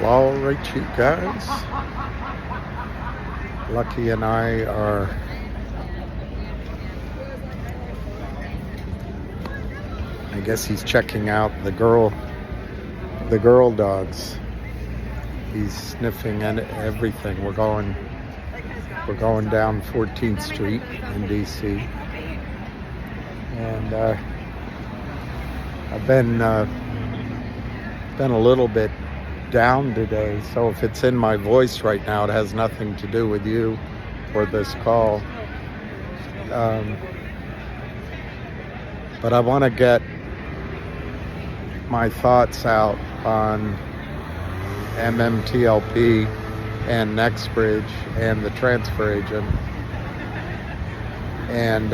All right, you guys. Lucky and I are I guess he's checking out the girl dogs. He's sniffing at everything. We're going down 14th Street in DC, and I've been a little bit down today, so if it's in my voice right now, it has nothing to do with you or this call. But I want to get my thoughts out on MMTLP and Nextbridge and the transfer agent. And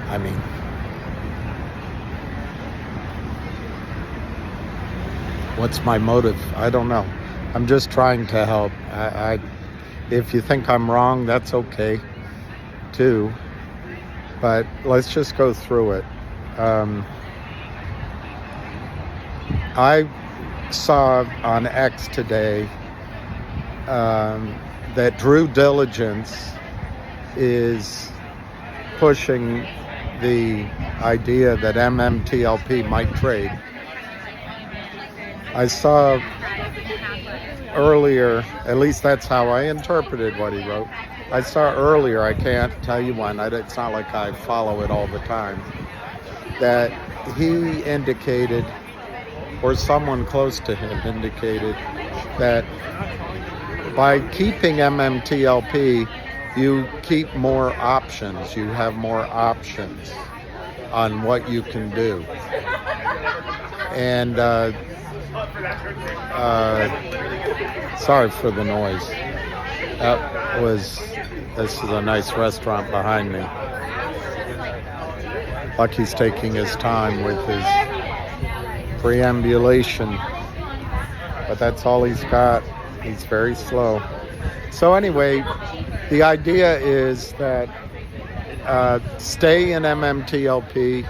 I mean, what's my motive? I don't know. I'm just trying to help. If you think I'm wrong, that's okay too. But let's just go through it. I saw on X today that Due Diligence is pushing the idea that MMTLP might trade. I saw earlier, at least that's how I interpreted what he wrote. I saw earlier, I can't tell you when, it's not like I follow it all the time, that he indicated, or someone close to him indicated, that by keeping MMTLP, you keep more options. You have more options on what you can do. And sorry for the noise. This is a nice restaurant behind me. Lucky's taking his time with his preambulation, but that's all he's got. He's very slow. So anyway, the idea is that stay in MMTLP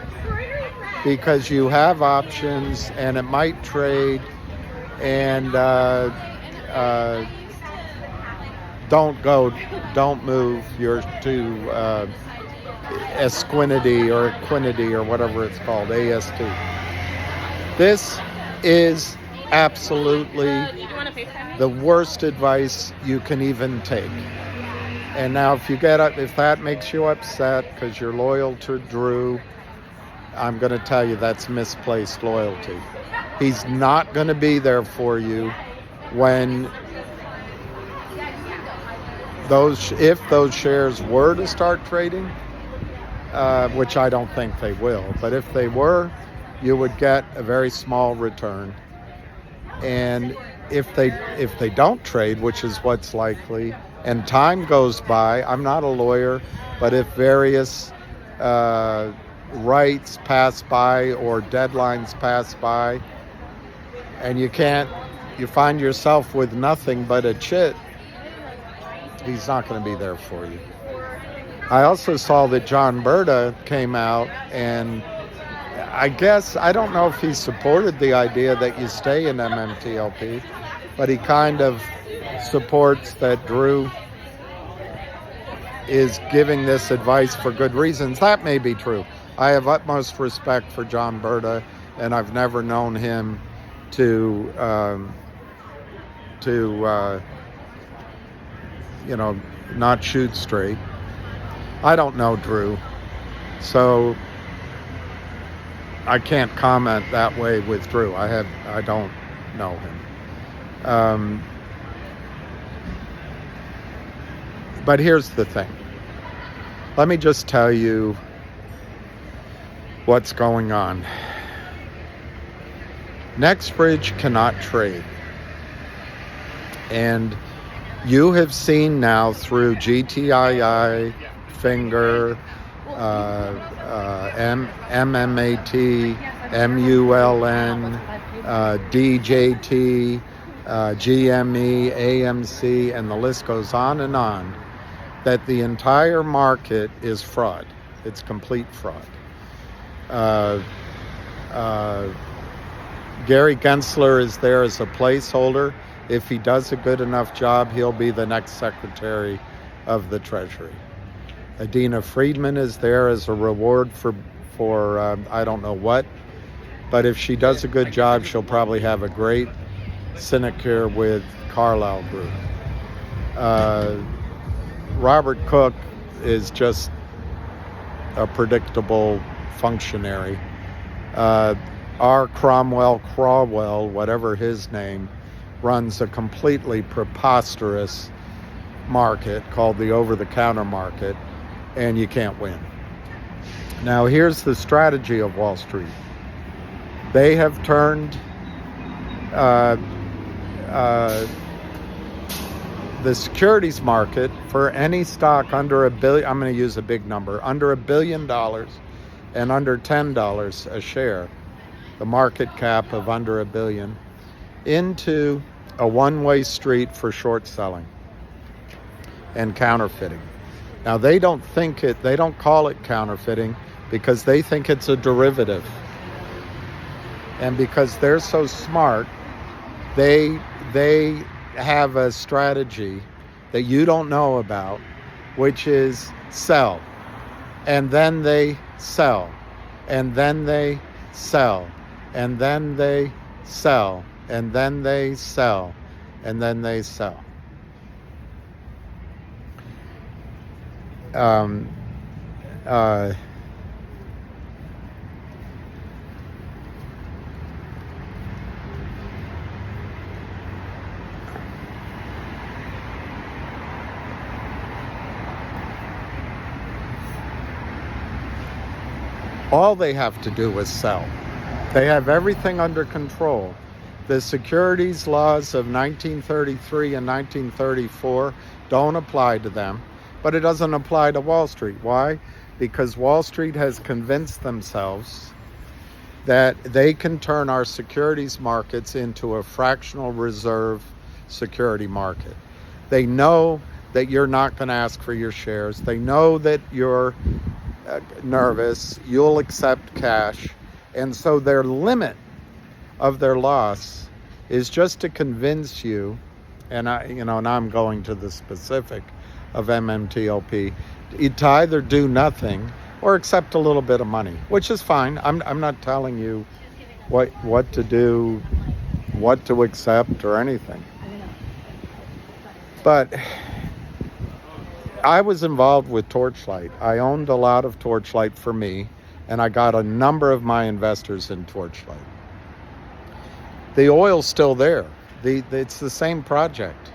because you have options and it might trade, and don't move your to Esquinity or Equinity or whatever it's called, AST. This is absolutely the worst advice you can even take. And now if that makes you upset because you're loyal to Drew, I'm going to tell you that's misplaced loyalty. He's not going to be there for you when if those shares were to start trading, which I don't think they will, but if they were, you would get a very small return. And if they don't trade, which is what's likely, and time goes by, I'm not a lawyer, but if various rights pass by or deadlines pass by, and you find yourself with nothing but a chit, he's not going to be there for you. I also saw that John Berta came out, and I don't know if he supported the idea that you stay in MMTLP, but he kind of supports that Drew is giving this advice for good reasons. That may be true. I have utmost respect for John Berta, and I've never known him to not shoot straight. I don't know Drew, so I can't comment that way with Drew. I don't know him. But here's the thing. Let me just tell you what's going on. Nextbridge cannot trade. And you have seen now through GTII, Finger, MMAT, MULN, DJT, GME, AMC, and the list goes on, that the entire market is fraud. It's complete fraud. Gary Gensler is there as a placeholder. If he does a good enough job, he'll be the next Secretary of the Treasury. Adina Friedman is there as a reward for I don't know what, but if she does a good job, she'll probably have a great sinecure with Carlyle Group. Robert Cook is just a predictable functionary. R. Cromwell, whatever his name, runs a completely preposterous market called the over-the-counter market, and you can't win. Now, here's the strategy of Wall Street. They have turned the securities market for any stock under $1 billion, I'm going to use a big number, under $1 billion and under $10 a share, the market cap of under $1 billion, into a one-way street for short selling and counterfeiting. Now, they don't call it counterfeiting because they think it's a derivative. And because they're so smart, they have a strategy that you don't know about, which is sell. And then they sell. And then they sell. And then they sell. And then they sell. And then they sell. All they have to do is sell. They have everything under control. The securities laws of 1933 and 1934 don't apply to them, but it doesn't apply to Wall Street. Why? Because Wall Street has convinced themselves that they can turn our securities markets into a fractional reserve security market. They know that you're not going to ask for your shares. They know that you're nervous, you'll accept cash, and so their limit of their loss is just to convince you, and now I'm going to the specific of MMTLP, to either do nothing or accept a little bit of money, which is fine. I'm not telling you what to do, what to accept or anything, but I was involved with Torchlight. I owned a lot of Torchlight for me, and I got a number of my investors in Torchlight. The oil's still there. It's the same project.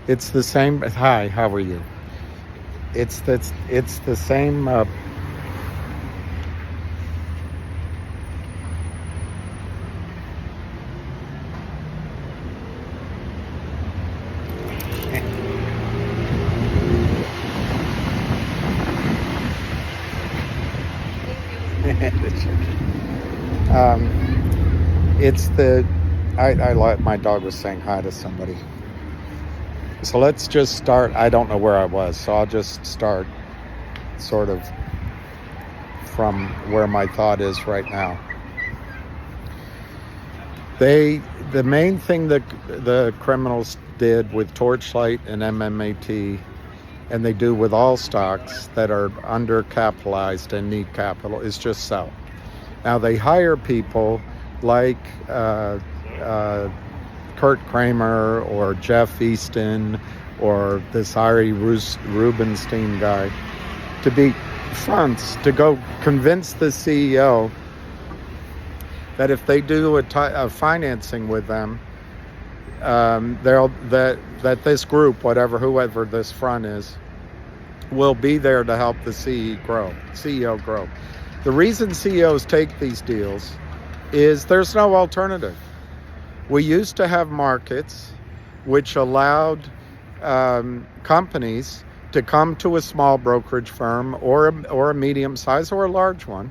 It's the same. Hi, how are you? It's the same. My dog was saying hi to somebody. So let's just start. I don't know where I was, so I'll just start sort of from where my thought is right now. The main thing that the criminals did with Torchlight and MMAT, and they do with all stocks that are undercapitalized and need capital, is just sell. Now they hire people like Kurt Kramer or Jeff Easton or this Ari Rubenstein guy to be fronts, to go convince the CEO that if they do a financing with them, that this group, whoever this front is, will be there to help the CEO grow. The reason CEOs take these deals is there's no alternative. We used to have markets which allowed companies to come to a small brokerage firm or a medium size or a large one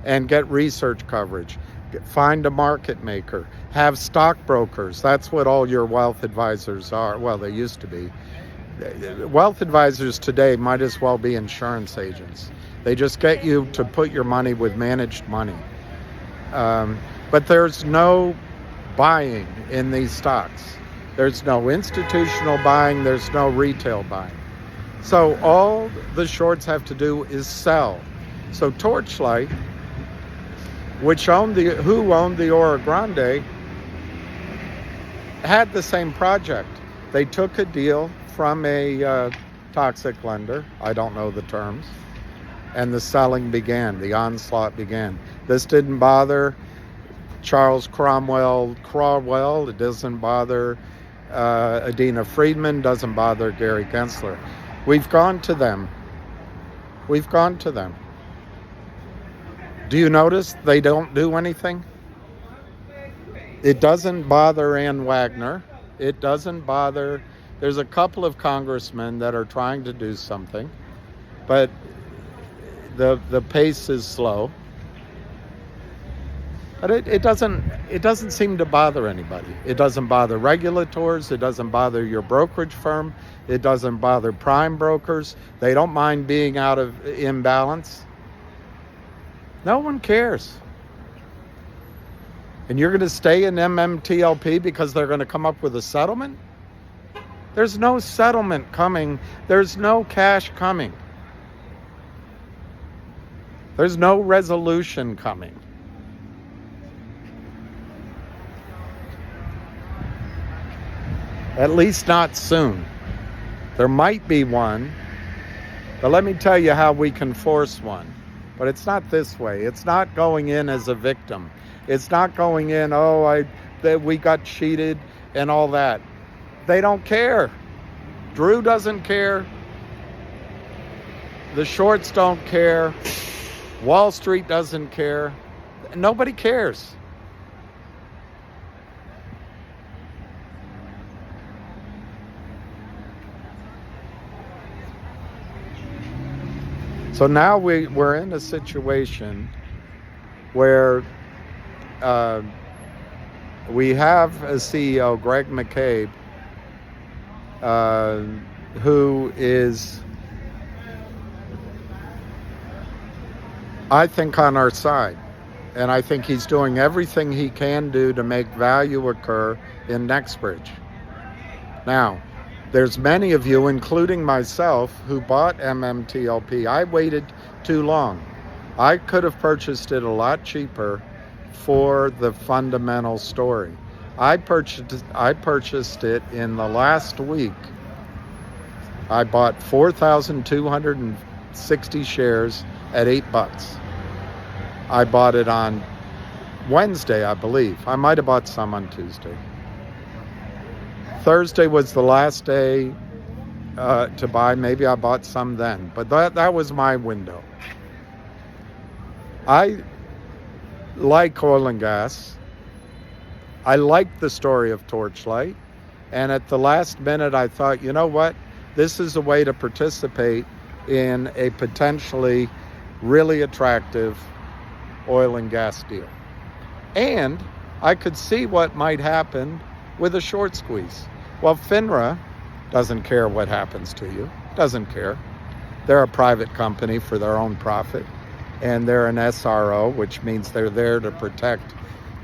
and get research coverage. Find a market maker. Have stockbrokers. That's what all your wealth advisors are. Well, they used to be. Wealth advisors today might as well be insurance agents. They just get you to put your money with managed money. But there's no buying in these stocks. There's no institutional buying. There's no retail buying. So all the shorts have to do is sell. So Torchlight, who owned the Oro Grande, had the same project. They took a deal from a toxic lender. I don't know the terms. And the selling began. The onslaught began. This didn't bother Charles Cromwell. It doesn't bother Adina Friedman. Doesn't bother Gary Gensler. We've gone to them. Do you notice they don't do anything? It doesn't bother Ann Wagner. It doesn't bother. There's a couple of congressmen that are trying to do something, but the pace is slow. But it doesn't seem to bother anybody. It doesn't bother regulators. It doesn't bother your brokerage firm. It doesn't bother prime brokers. They don't mind being out of imbalance. No one cares. And you're going to stay in MMTLP because they're going to come up with a settlement? There's no settlement coming. There's no cash coming. There's no resolution coming. At least not soon. There might be one, but let me tell you how we can force one. But it's not this way. It's not going in as a victim. It's not going in, we got cheated and all that. They don't care. Drew doesn't care. The shorts don't care. Wall Street doesn't care. Nobody cares. So now we're in a situation where we have a CEO, Greg McCabe, who is, I think, on our side. And I think he's doing everything he can do to make value occur in Nextbridge. Now, there's many of you, including myself, who bought MMTLP. I waited too long. I could have purchased it a lot cheaper for the fundamental story. I purchased it in the last week. I bought 4,260 shares at $8. I bought it on Wednesday, I believe. I might have bought some on Tuesday. Thursday was the last day to buy. Maybe I bought some then, but that was my window. I like oil and gas. I like the story of Torchlight. And at the last minute, I thought, you know what? This is a way to participate in a potentially really attractive oil and gas deal. And I could see what might happen with a short squeeze. Well, FINRA doesn't care what happens to you. Doesn't care. They're a private company for their own profit. And they're an SRO, which means they're there to protect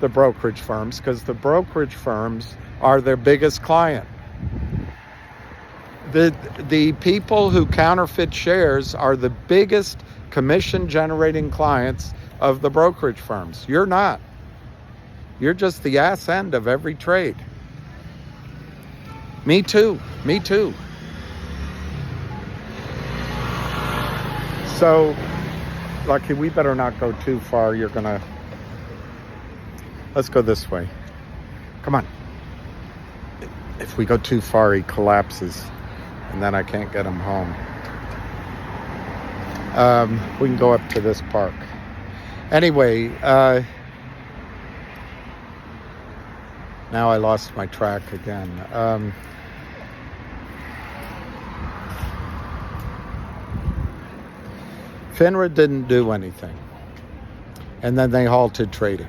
the brokerage firms, because the brokerage firms are their biggest client. The people who counterfeit shares are the biggest commission-generating clients of the brokerage firms. You're not. You're just the ass end of every trade. Me too. So, Lucky, we better not go too far. Let's go this way. Come on. If we go too far, he collapses, and then I can't get him home. We can go up to this park. Anyway, now I lost my track again. FINRA didn't do anything, and then they halted trading.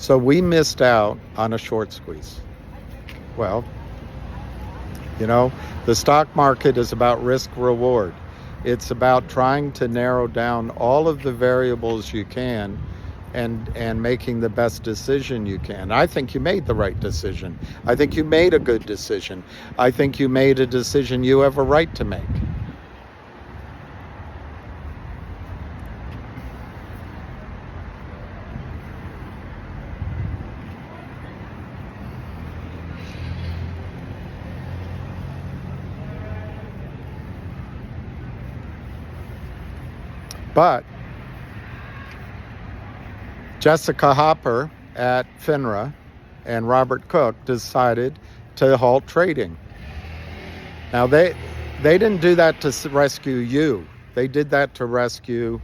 So we missed out on a short squeeze. Well, you know, the stock market is about risk reward. It's about trying to narrow down all of the variables you can and making the best decision you can. I think you made the right decision. I think you made a good decision. I think you made a decision you have a right to make. But Jessica Hopper at FINRA and Robert Cook decided to halt trading. Now, they didn't do that to rescue you. They did that to rescue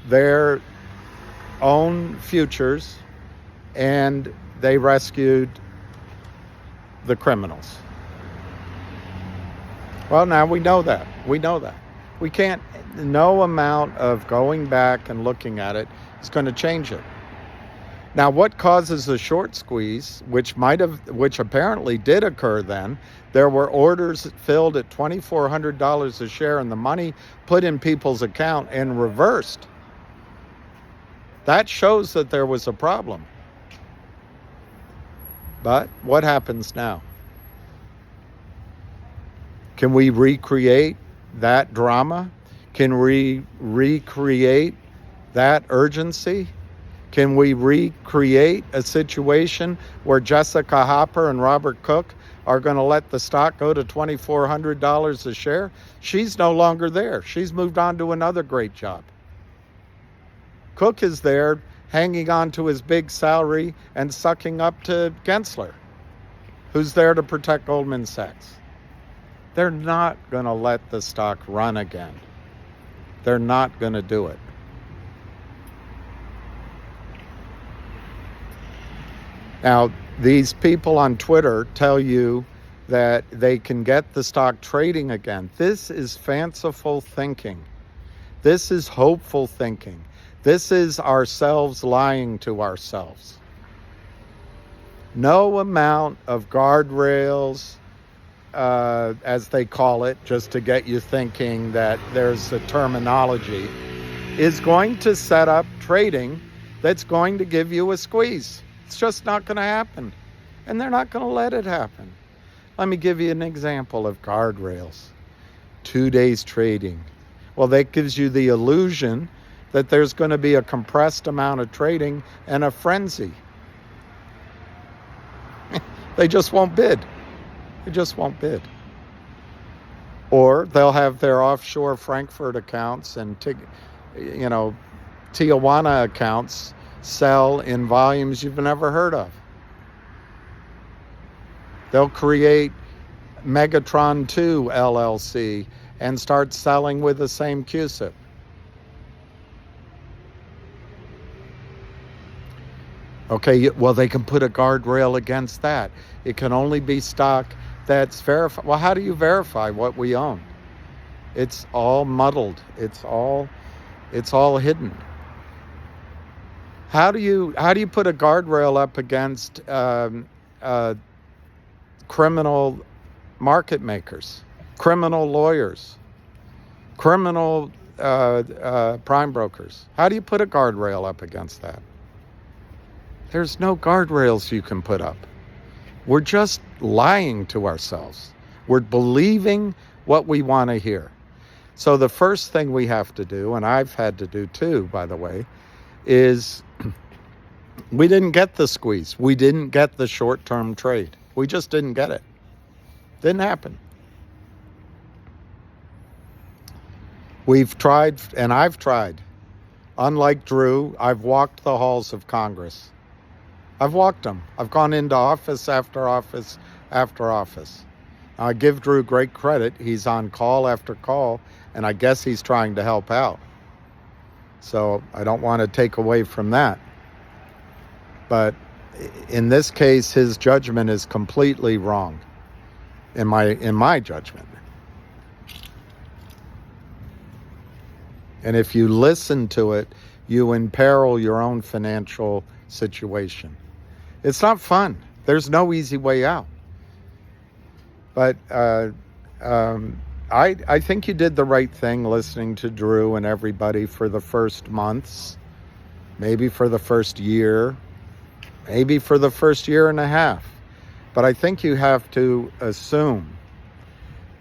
their own futures, and they rescued the criminals. Well, now we know that. We know that. We can't, no amount of going back and looking at it is going to change it. Now, what causes the short squeeze, which apparently did occur then, there were orders filled at $2,400 a share and the money put in people's account and reversed. That shows that there was a problem. But what happens now? Can we recreate that drama? Can we recreate that urgency? Can we recreate a situation where Jessica Hopper and Robert Cook are going to let the stock go to $2,400 a share? She's no longer there. She's moved on to another great job. Cook is there hanging on to his big salary and sucking up to Gensler, who's there to protect Goldman Sachs. They're not going to let the stock run again. They're not going to do it. Now, these people on Twitter tell you that they can get the stock trading again. This is fanciful thinking. This is hopeful thinking. This is ourselves lying to ourselves. No amount of guardrails, as they call it, just to get you thinking that there's a terminology, is going to set up trading that's going to give you a squeeze. It's just not going to happen. And they're not going to let it happen. Let me give you an example of guardrails. 2 days trading. Well, that gives you the illusion that there's going to be a compressed amount of trading and a frenzy. They just won't bid. They just won't bid. Or they'll have their offshore Frankfurt accounts and Tijuana accounts sell in volumes you've never heard of. They'll create Megatron 2 LLC and start selling with the same CUSIP. Okay, well, they can put a guardrail against that. It can only be stock that's verified. Well, how do you verify what we own? It's all muddled. It's all hidden. How do you put a guardrail up against criminal market makers, criminal lawyers, criminal prime brokers? How do you put a guardrail up against that? There's no guardrails you can put up. We're just lying to ourselves. We're believing what we want to hear. So the first thing we have to do, and I've had to do too, by the way, is we didn't get the squeeze. We didn't get the short-term trade. We just didn't get it. Didn't happen. We've tried, and I've tried. Unlike Drew, I've walked the halls of Congress. I've walked them. I've gone into office after office after office. I give Drew great credit. He's on call after call, and I guess he's trying to help out. So I don't want to take away from that. But in this case, his judgment is completely wrong, in my judgment. And if you listen to it, you imperil your own financial situation. It's not fun. There's no easy way out. But I think you did the right thing listening to Drew and everybody for the first months, maybe for the first year, maybe for the first year and a half. But I think you have to assume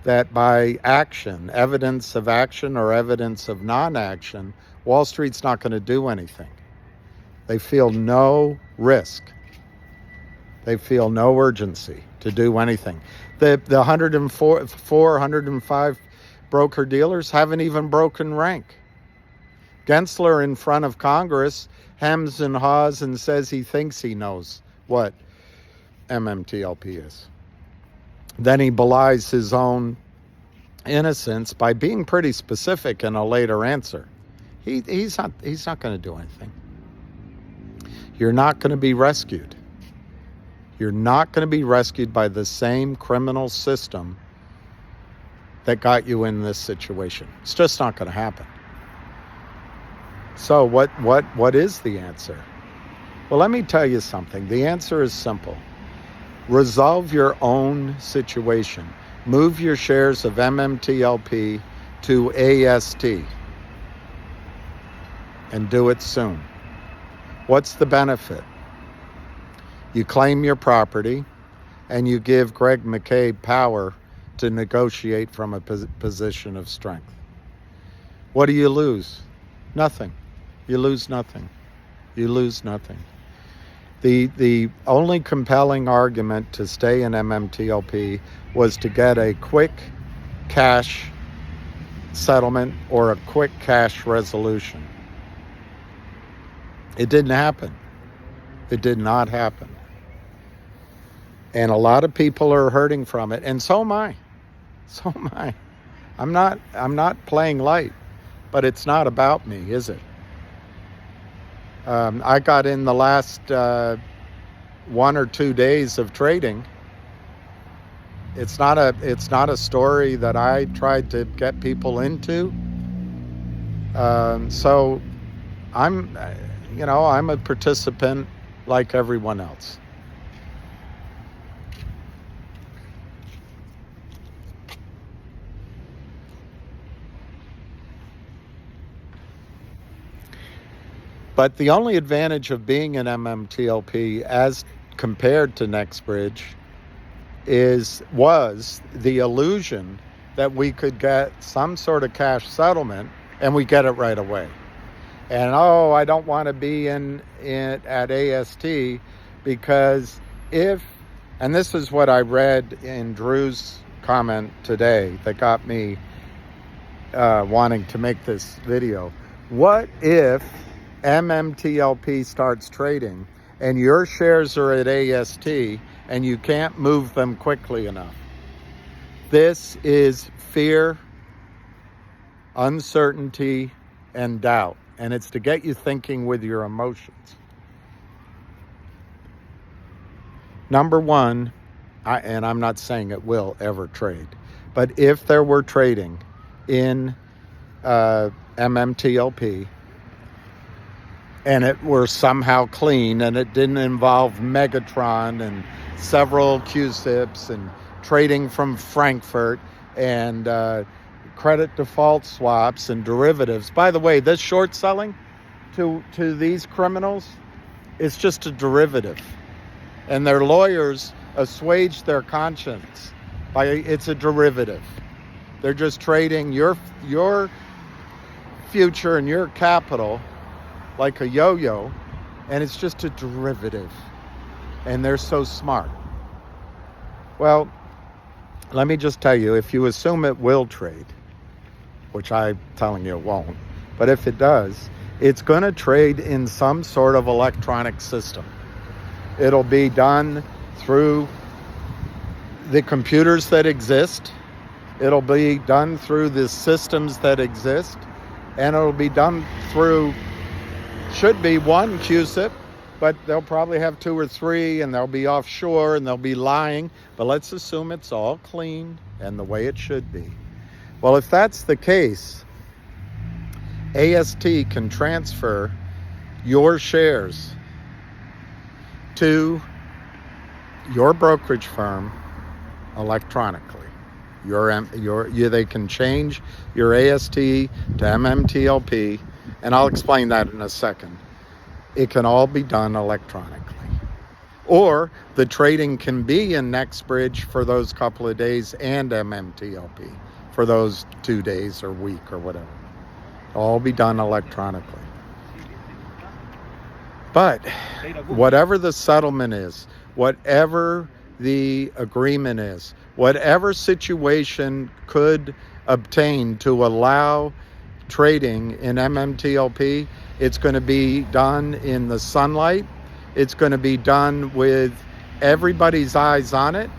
that by action, evidence of action or evidence of non-action, Wall Street's not going to do anything. They feel no risk. They feel no urgency to do anything. The 105 broker-dealers haven't even broken rank. Gensler in front of Congress hems and haws and says he thinks he knows what MMTLP is. Then he belies his own innocence by being pretty specific in a later answer. He's not going to do anything. You're not going to be rescued. You're not going to be rescued by the same criminal system that got you in this situation. It's just not going to happen. So what is the answer? Well, let me tell you something. The answer is simple. Resolve your own situation. Move your shares of MMTLP to AST and do it soon. What's the benefit? You claim your property and you give Greg McCabe power to negotiate from a position of strength. What do you lose? Nothing. You lose nothing. You lose nothing. The only compelling argument to stay in MMTLP was to get a quick cash settlement or a quick cash resolution. It didn't happen. It did not happen. And a lot of people are hurting from it, and so am I. So am I. I'm not playing light, but it's not about me, is it? I got in the last 1 or 2 days of trading. It's not a story that I tried to get people into. So I'm a participant like everyone else. But the only advantage of being in MMTLP as compared to Nextbridge was the illusion that we could get some sort of cash settlement and we get it right away. And I don't want to be in at AST because and this is what I read in Drew's comment today that got me wanting to make this video. What if MMTLP starts trading and your shares are at AST and you can't move them quickly enough? This is fear, uncertainty, and doubt. And it's to get you thinking with your emotions. Number one, and I'm not saying it will ever trade, but if there were trading in MMTLP, and it were somehow clean and it didn't involve Megatron and several QSIPs and trading from Frankfurt and credit default swaps and derivatives. By the way, this short selling to these criminals is just a derivative. And their lawyers assuage their conscience by it's a derivative. They're just trading your future and your capital like a yo-yo, and it's just a derivative. And they're so smart. Well, let me just tell you, if you assume it will trade, which I'm telling you it won't, but if it does, it's going to trade in some sort of electronic system. It'll be done through the computers that exist. It'll be done through the systems that exist. And it'll be done through, should be one QSIP, but they'll probably have 2 or 3, and they'll be offshore, and they'll be lying. But let's assume it's all clean and the way it should be. Well, if that's the case, AST can transfer your shares to your brokerage firm electronically. They can change your AST to MMTLP, and I'll explain that in a second. It can all be done electronically. Or the trading can be in Nextbridge for those couple of days and MMTLP for those 2 days or week or whatever. It'll all be done electronically. But whatever the settlement is, whatever the agreement is, whatever situation could obtain to allow trading in MMTLP, it's going to be done in the sunlight. It's going to be done with everybody's eyes on it.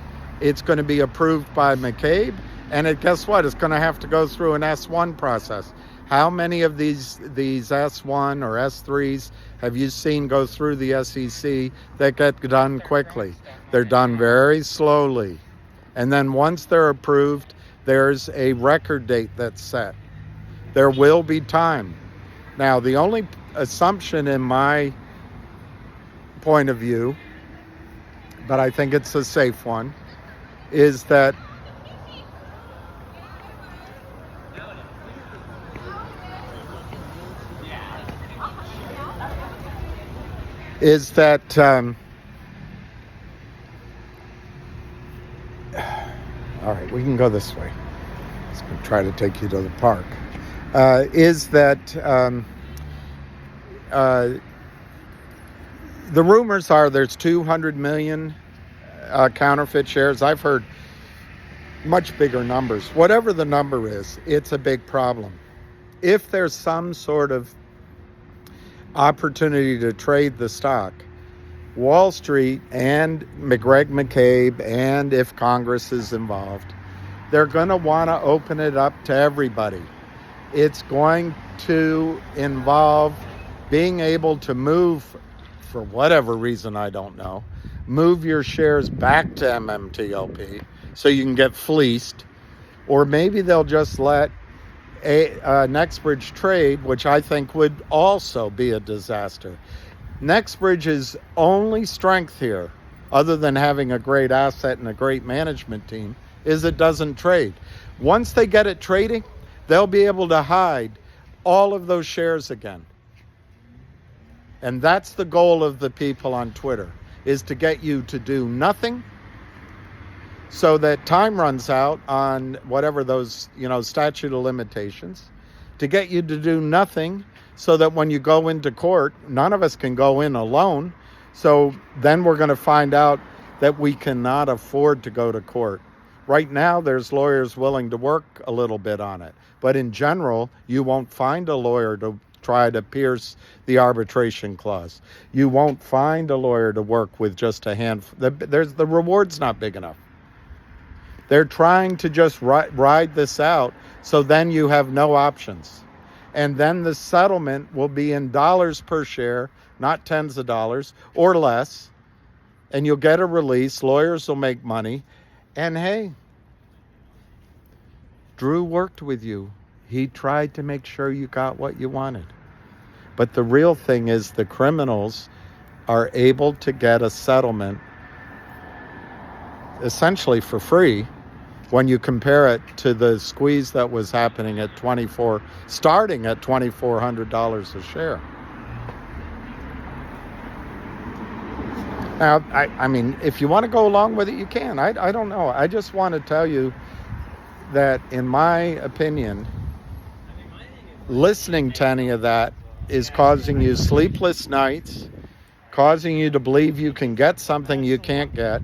It's going to be approved by McCabe. And guess what? It's going to have to go through an S1 process. How many of these S1 or S3s have you seen go through the SEC that get done quickly? They're done very slowly. And then once they're approved, there's a record date that's set. There will be time. Now, the only assumption in my point of view, but I think it's a safe one, is that all right, we can go this way. Let's try to take you to the park. The rumors are there's 200 million counterfeit shares. I've heard much bigger numbers. Whatever the number is, it's a big problem. If there's some sort of opportunity to trade the stock, Wall Street and Greg McCabe, and if Congress is involved, they're going to want to open it up to everybody. It's going to involve being able to move, for whatever reason I don't know, move your shares back to MMTLP so you can get fleeced, or maybe they'll just let a Nextbridge trade, which I think would also be a disaster. Nextbridge's only strength here, other than having a great asset and a great management team, is it doesn't trade. Once they get it trading, they'll be able to hide all of those shares again. And that's the goal of the people on Twitter, is to get you to do nothing so that time runs out on whatever those, statute of limitations, to get you to do nothing so that when you go into court, none of us can go in alone. So then we're going to find out that we cannot afford to go to court. Right now, there's lawyers willing to work a little bit on it. But in general, you won't find a lawyer to try to pierce the arbitration clause. You won't find a lawyer to work with just a handful. The reward's not big enough. They're trying to just ride this out, so then you have no options. And then the settlement will be in dollars per share, not tens of dollars or less. And you'll get a release. Lawyers will make money. And hey, Drew worked with you. He tried to make sure you got what you wanted. But the real thing is the criminals are able to get a settlement essentially for free when you compare it to the squeeze that was happening at starting at $2,400 a share. Now, I mean, if you want to go along with it, you can. I don't know. I just want to tell you that, in my opinion, listening to any of that is causing you sleepless nights, causing you to believe you can get something you can't get,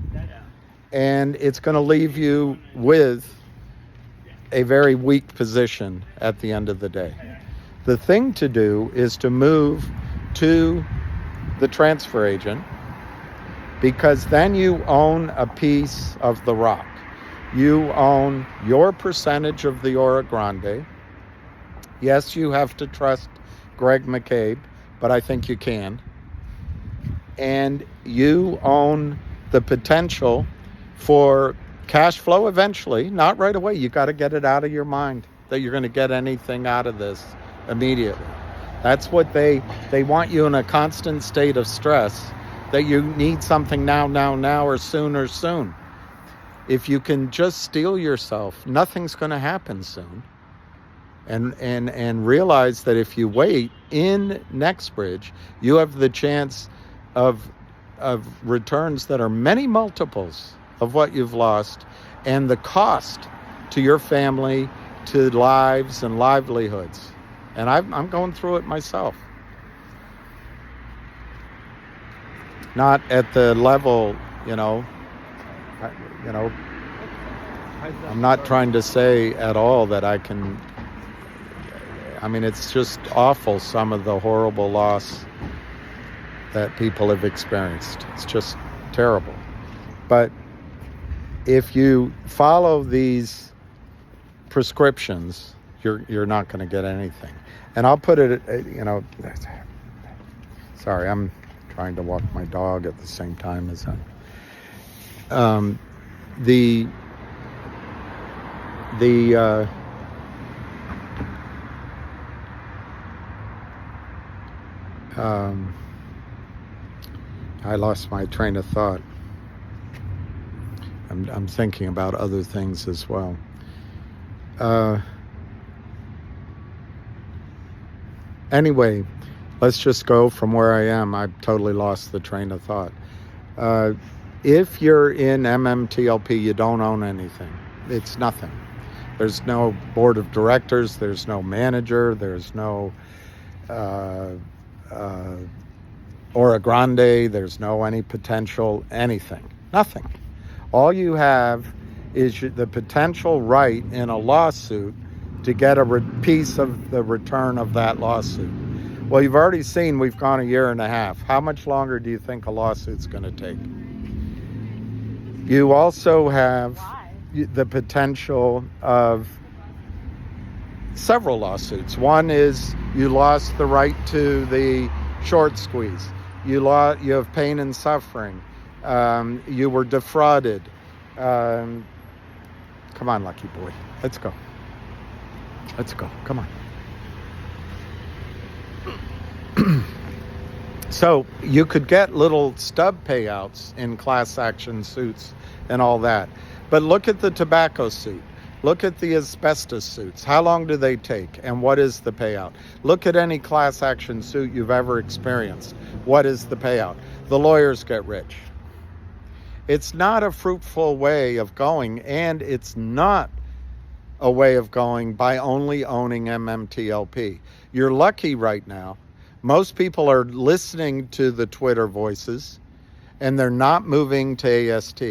and it's going to leave you with a very weak position at the end of the day. The thing to do is to move to the transfer agent, because then you own a piece of the rock. You own your percentage of the Ora Grande. Yes, you have to trust Greg McCabe, but I think you can. And you own the potential for cash flow eventually, not right away. You got to get it out of your mind that you're going to get anything out of this immediately. That's what they want, you in a constant state of stress that you need something now, or soon. If you can just steel yourself, nothing's going to happen soon. And realize that if you wait in Nextbridge, you have the chance of returns that are many multiples of what you've lost, and the cost to your family, to lives and livelihoods. And I'm going through it myself. Not at the level, I'm not trying to say at all that I can. I mean, it's just awful, some of the horrible loss that people have experienced. It's just terrible. But if you follow these prescriptions, you're not going to get anything. And I'll put it, sorry, I'm trying to walk my dog at the same time as I'm. I lost my train of thought. I'm thinking about other things as well. Anyway, let's just go from where I am. I've totally lost the train of thought. If you're in MMTLP, you don't own anything. It's nothing. There's no board of directors. There's no manager. There's no Ora Grande. There's no any potential anything. Nothing. All you have is the potential right in a lawsuit to get a piece of the return of that lawsuit. Well, you've already seen we've gone a year and a half. How much longer do you think a lawsuit's going to take? You also have the potential of several lawsuits. One is you lost the right to the short squeeze. You have pain and suffering. You were defrauded. Come on, lucky boy. Let's go. Come on. So you could get little stub payouts in class action suits and all that. But look at the tobacco suit. Look at the asbestos suits. How long do they take? And what is the payout? Look at any class action suit you've ever experienced. What is the payout? The lawyers get rich. It's not a fruitful way of going, and it's not a way of going by only owning MMTLP. You're lucky right now. Most people are listening to the Twitter voices, and they're not moving to AST.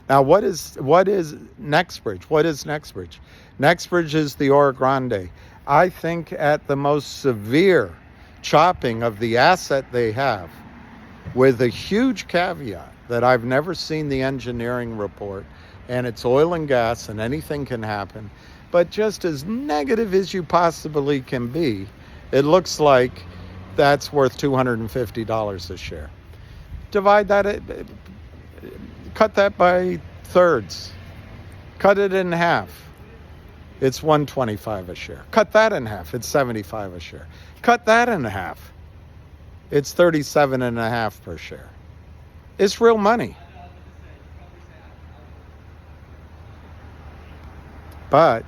Now, what is Nextbridge? What is Nextbridge? Nextbridge is the Ora Grande. I think at the most severe chopping of the asset they have, with a huge caveat that I've never seen the engineering report, and it's oil and gas, and anything can happen. But just as negative as you possibly can be, it looks like that's worth $250 a share. Divide that, cut that by thirds. Cut it in half. It's $125 a share. Cut that in half. It's $75 a share. Cut that in half. It's $37.50 per share. It's real money. But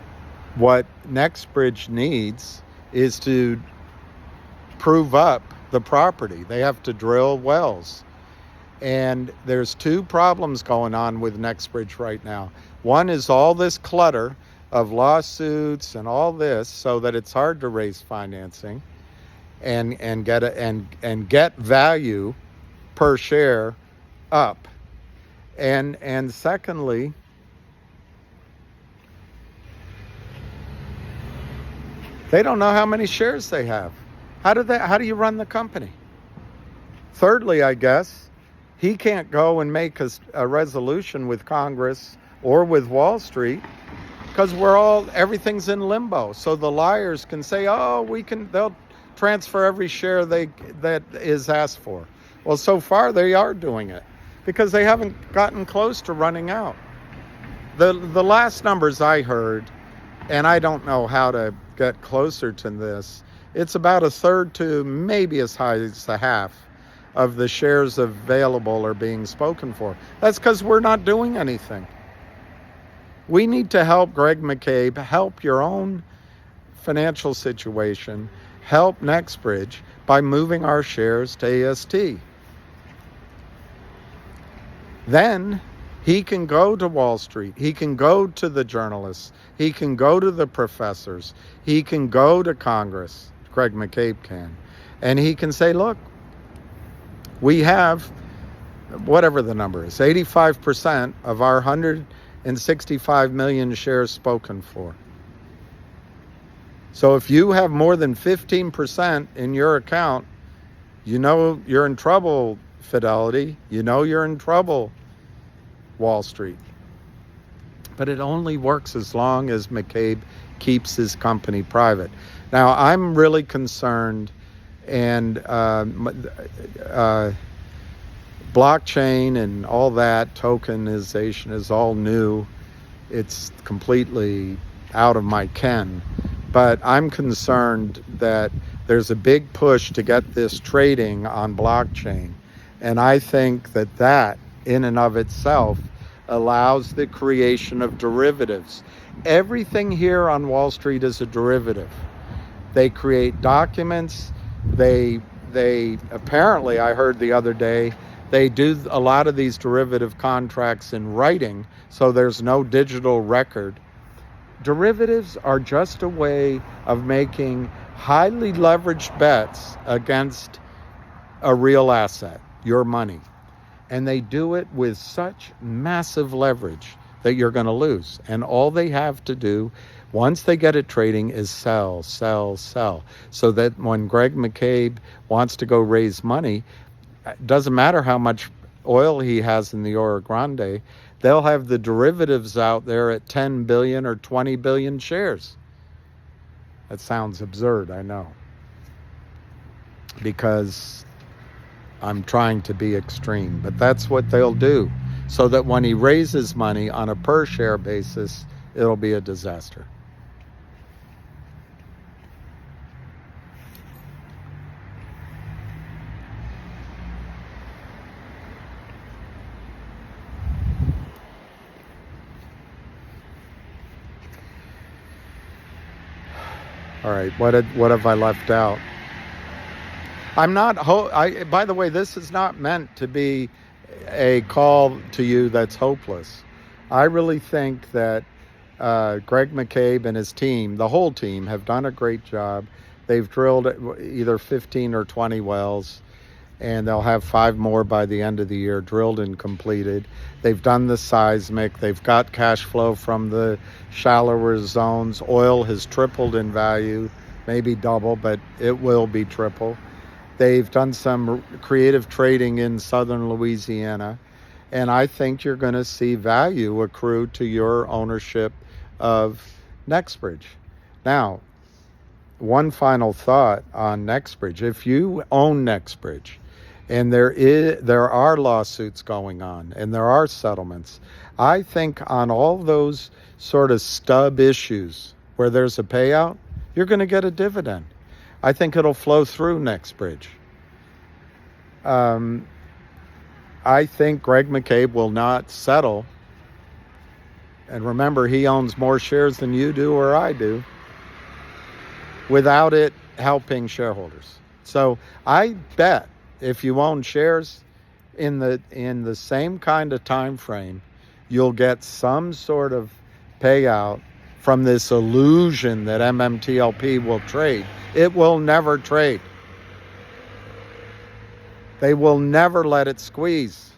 what Nextbridge needs is to prove up the property. They have to drill wells. And there's two problems going on with Nextbridge right now. One is all this clutter of lawsuits and all this, so that it's hard to raise financing and get value per share up. And secondly, they don't know how many shares they have. How do you run the company? Thirdly, I guess, he can't go and make a resolution with Congress or with Wall Street because everything's in limbo. So the liars can say, they'll transfer every share that is asked for. Well, so far they are doing it because they haven't gotten close to running out. The last numbers I heard, and I don't know how to get closer to this, it's about a third to maybe as high as a half of the shares available are being spoken for. That's because we're not doing anything. We need to help Greg McCabe, help your own financial situation, help Nextbridge by moving our shares to AST. Then he can go to Wall Street. He can go to the journalists. He can go to the professors. He can go to Congress. Greg McCabe can. And he can say, look, we have, whatever the number is, 85% of our 165 million shares spoken for. So if you have more than 15% in your account, you know you're in trouble, Fidelity. You know you're in trouble, Wall Street. But it only works as long as McCabe keeps his company private. Now, I'm really concerned, and blockchain and all that, tokenization is all new. It's completely out of my ken. But I'm concerned that there's a big push to get this trading on blockchain. And I think that in and of itself allows the creation of derivatives. Everything here on Wall Street is a derivative. They create documents. They apparently, I heard the other day, they do a lot of these derivative contracts in writing, so there's no digital record. Derivatives are just a way of making highly leveraged bets against a real asset, your money. And they do it with such massive leverage that you're going to lose. And all they have to do, once they get it trading, is sell, sell, sell. So that when Greg McCabe wants to go raise money, it doesn't matter how much oil he has in the Oro Grande, they'll have the derivatives out there at 10 billion or 20 billion shares. That sounds absurd, I know. Because I'm trying to be extreme, but that's what they'll do. So that when he raises money on a per share basis, it'll be a disaster. All right, what have I left out? I'm not, by the way, this is not meant to be a call to you that's hopeless. I really think that Greg McCabe and his team, the whole team, have done a great job. They've drilled either 15 or 20 wells, and they'll have 5 more by the end of the year, drilled and completed. They've done the seismic. They've got cash flow from the shallower zones. Oil has tripled in value, maybe double, but it will be triple. They've done some creative trading in southern Louisiana, and I think you're going to see value accrue to your ownership of Nextbridge. Now, one final thought on Nextbridge. If you own Nextbridge, and there are lawsuits going on, and there are settlements, I think on all those sort of stub issues where there's a payout, you're going to get a dividend. I think it'll flow through Nextbridge. I think Greg McCabe will not settle. And remember, he owns more shares than you do or I do, without it helping shareholders. So I bet if you own shares in the same kind of time frame, you'll get some sort of payout from this illusion that MMTLP will trade. It will never trade. They will never let it squeeze.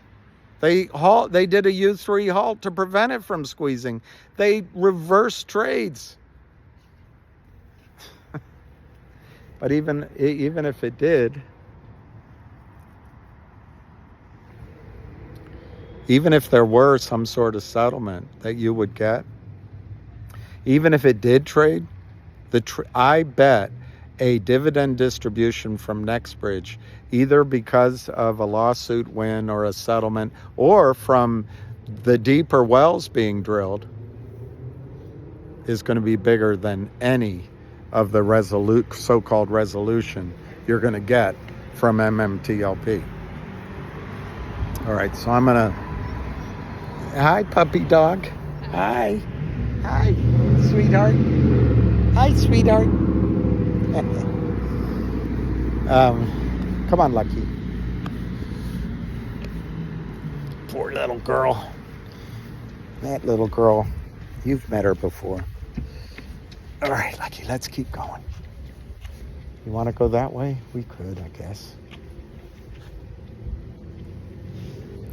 They did a U3 halt to prevent it from squeezing. They reverse trades. But even if it did, even if there were some sort of settlement that you would get, even if it did trade, I bet a dividend distribution from Nextbridge, either because of a lawsuit win or a settlement, or from the deeper wells being drilled, is going to be bigger than any of the so-called resolution you're going to get from MMTLP. All right, so I'm gonna. Hi, puppy dog. Hi. Hi, sweetheart. Hi, sweetheart. Come on, Lucky. Poor little girl. That little girl, you've met her before. All right, Lucky, let's keep going. You want to go that way? We could, I guess.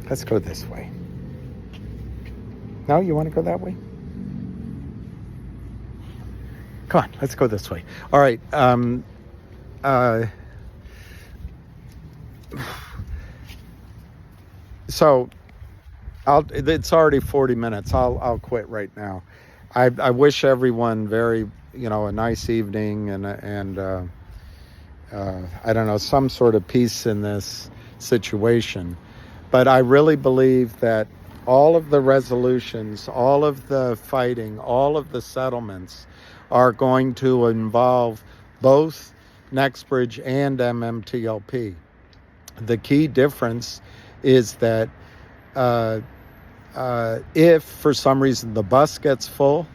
Let's go this way. No, you want to go that way? Come on, let's go this way. All right. So it's already 40 minutes. I'll quit right now. I wish everyone a nice evening and I don't know, some sort of peace in this situation. But I really believe that all of the resolutions, all of the fighting, all of the settlements are going to involve both Nextbridge and MMTLP. The key difference is that if for some reason the bus gets full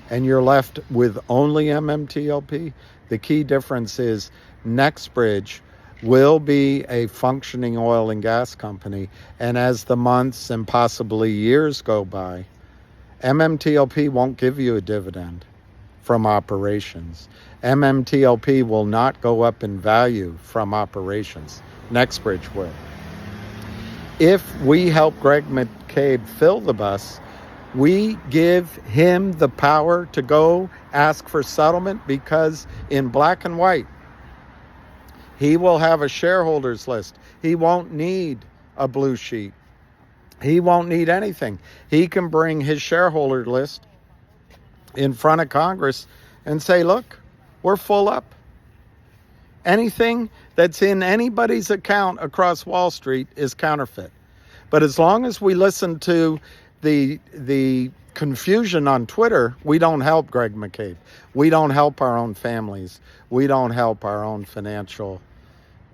and you're left with only MMTLP, the key difference is Nextbridge will be a functioning oil and gas company. And as the months and possibly years go by, MMTLP won't give you a dividend from operations. MMTLP will not go up in value from operations. Nextbridge will. If we help Greg McCabe fill the bus, we give him the power to go ask for settlement, because in black and white, he will have a shareholders list. He won't need a blue sheet. He won't need anything. He can bring his shareholder list in front of Congress and say, look, we're full up. Anything that's in anybody's account across Wall Street is counterfeit. But as long as we listen to the confusion on Twitter, we don't help Greg McCabe. We don't help our own families. We don't help our own financial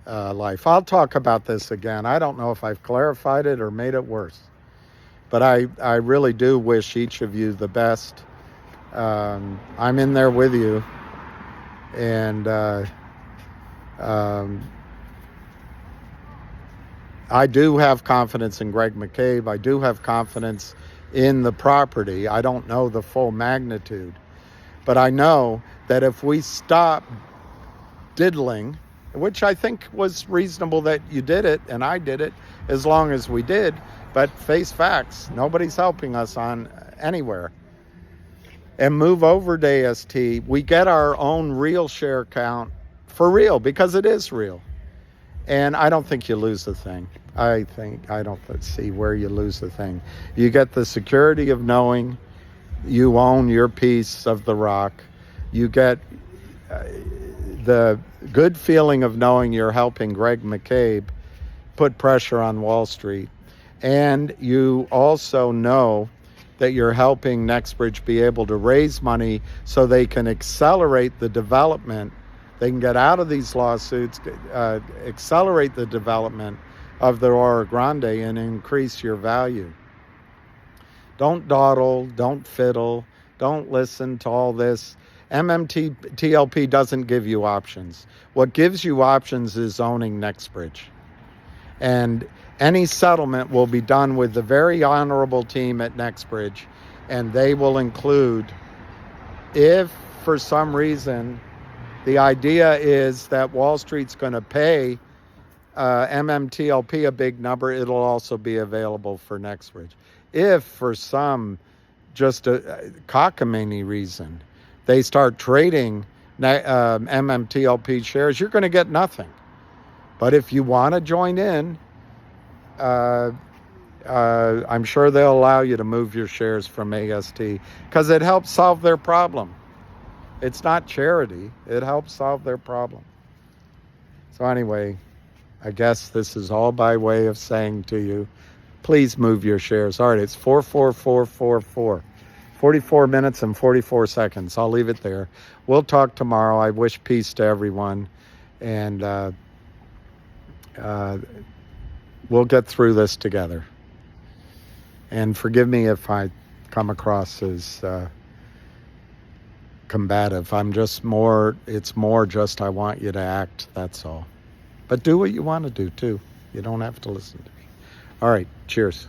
life. I'll talk about this again. I don't know if I've clarified it or made it worse. But I really do wish each of you the best. I'm in there with you. And I do have confidence in Greg McCabe. I do have confidence in the property. I don't know the full magnitude. But I know that if we stop diddling, which I think was reasonable that you did it, and I did it, as long as we did, but face facts, nobody's helping us on anywhere. And move over to AST, we get our own real share count for real, because it is real. And I don't think you lose a thing. I don't see where you lose a thing. You get the security of knowing you own your piece of the rock. You get the good feeling of knowing you're helping Greg McCabe put pressure on Wall Street. And you also know that you're helping Nextbridge be able to raise money so they can accelerate the development. They can get out of these lawsuits, accelerate the development of the Oro Grande and increase your value. Don't dawdle, don't fiddle, don't listen to all this. MMTLP doesn't give you options. What gives you options is owning Nextbridge. And any settlement will be done with the very honorable team at Nextbridge, and they will include, if for some reason the idea is that Wall Street's going to pay MMTLP a big number, it'll also be available for Nextbridge. If for some just a cockamamie reason they start trading MMTLP shares, you're going to get nothing. But if you want to join in, I'm sure they'll allow you to move your shares from AST, because it helps solve their problem. It's not charity. It helps solve their problem. So anyway, I guess this is all by way of saying to you, please move your shares. All right, it's 44444. 44 minutes and 44 seconds. I'll leave it there. We'll talk tomorrow. I wish peace to everyone. And We'll get through this together. And forgive me if I come across as combative. It's more just I want you to act, that's all. But do what you want to do too. You don't have to listen to me. All right, cheers.